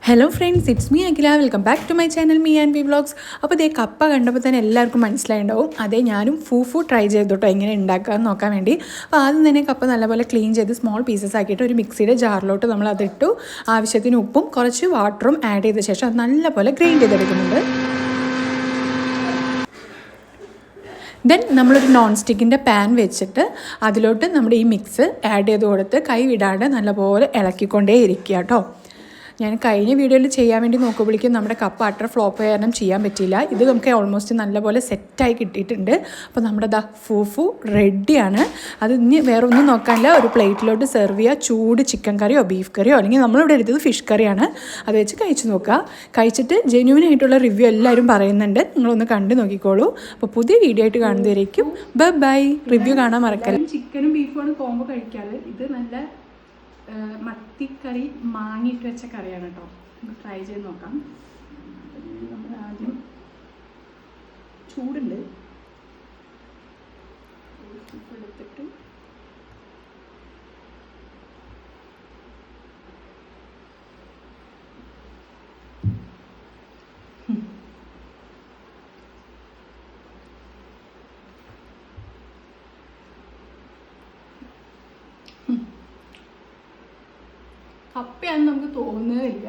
Hello friends, it's me Akhila. Welcome back to my channel me and we vlogs. അപ്പോൾ ഇതേ കപ്പ കണ്ടപ്പോൾ തന്നെ എല്ലാവർക്കും മനസ്സിലായിട്ടുണ്ടാവും. അതേ ഞാനും ഫൂഫു ട്രൈ ചെയ്തോട്ടോ എങ്ങനെ ഉണ്ടാക്കാമെന്ന് നോക്കാൻ വേണ്ടി. അപ്പോൾ ആദ്യം തന്നെ കപ്പ നല്ലപോലെ ക്ലീൻ ചെയ്ത് സ്മോൾ പീസസ് ആക്കിയിട്ട് ഒരു മിക്സിയുടെ ജാറിലോട്ട് നമ്മൾ അതിട്ടു. ആവശ്യത്തിന് ഉപ്പും കുറച്ച് വാട്ടറും ആഡ് ചെയ്ത ശേഷം അത് നല്ലപോലെ ഗ്രൈൻഡ് ചെയ്തെടുക്കുന്നുണ്ട്. ദെൻ നമ്മളൊരു നോൺ സ്റ്റിക്കിൻ്റെ പാൻ വെച്ചിട്ട് അതിലോട്ട് നമ്മുടെ ഈ മിക്സ് ആഡ് ചെയ്ത് കൊടുത്ത് കൈ വിടാണ്ട് നല്ലപോലെ ഇളക്കിക്കൊണ്ടേ ഇരിക്കുക കേട്ടോ. ഞാൻ കഴിഞ്ഞ വീഡിയോയിൽ ചെയ്യാൻ വേണ്ടി നോക്കുമ്പോഴേക്കും നമ്മുടെ കപ്പ അട്ടർ ഫ്ലോപ്പ് കാരണം ചെയ്യാൻ പറ്റിയില്ല. ഇത് നമുക്ക് ഓൾമോസ്റ്റ് നല്ലപോലെ സെറ്റായി കിട്ടിയിട്ടുണ്ട്. അപ്പോൾ നമ്മുടെ ഫൂഫു റെഡിയാണ്. അത് ഇനി വേറെ ഒന്നും നോക്കാനില്ല. ഒരു പ്ലേറ്റിലോട്ട് സെർവ് ചെയ്യുക. ചൂട് ചിക്കൻ കറിയോ ബീഫ് കറിയോ അല്ലെങ്കിൽ നമ്മളിവിടെ എടുത്തത് ഫിഷ് കറിയാണ്. അത് വെച്ച് കഴിച്ച് നോക്കുക. കഴിച്ചിട്ട് ജെന്യുവൻ ആയിട്ടുള്ള റിവ്യൂ എല്ലാവരും പറയുന്നുണ്ട്. നിങ്ങളൊന്ന് കണ്ടു നോക്കിക്കോളൂ. അപ്പോൾ പുതിയ വീഡിയോ ആയിട്ട് കാണുന്നതായിരിക്കും. ബൈ. റിവ്യൂ കാണാൻ മറക്കല്ല. ചിക്കനും ബീഫുമാണ് കോംബോ കഴിക്കാറ്. ഇത് നല്ല മത്തിക്കറി മാങ്ങിയിട്ട് വെച്ച കറിയാണ് കേട്ടോ. നമുക്ക് ട്രൈ ചെയ്ത് നോക്കാം. നമ്മൾ ആദ്യം ചൂടുണ്ട് എടുത്തിട്ട് കപ്പയാണെന്ന് നമുക്ക് തോന്നുന്നതില്ല.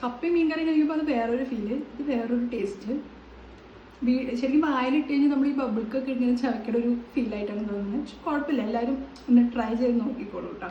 കപ്പയും മീൻ കറി കഴിക്കുമ്പോൾ അത് വേറൊരു ഫീല്, ഇത് വേറൊരു ടേസ്റ്റ്. ശരിക്കും വായിലിട്ട് കഴിഞ്ഞാൽ നമ്മൾ ഈ ബബിൾക്കൊക്കെ ഇങ്ങനെ ചവയ്ക്കേണ്ട ഒരു ഫീലായിട്ടാണ് തോന്നുന്നത്. പക്ഷെ കുഴപ്പമില്ല, എല്ലാവരും ഒന്ന് ട്രൈ ചെയ്ത് നോക്കിക്കോളൂ കേട്ടോ.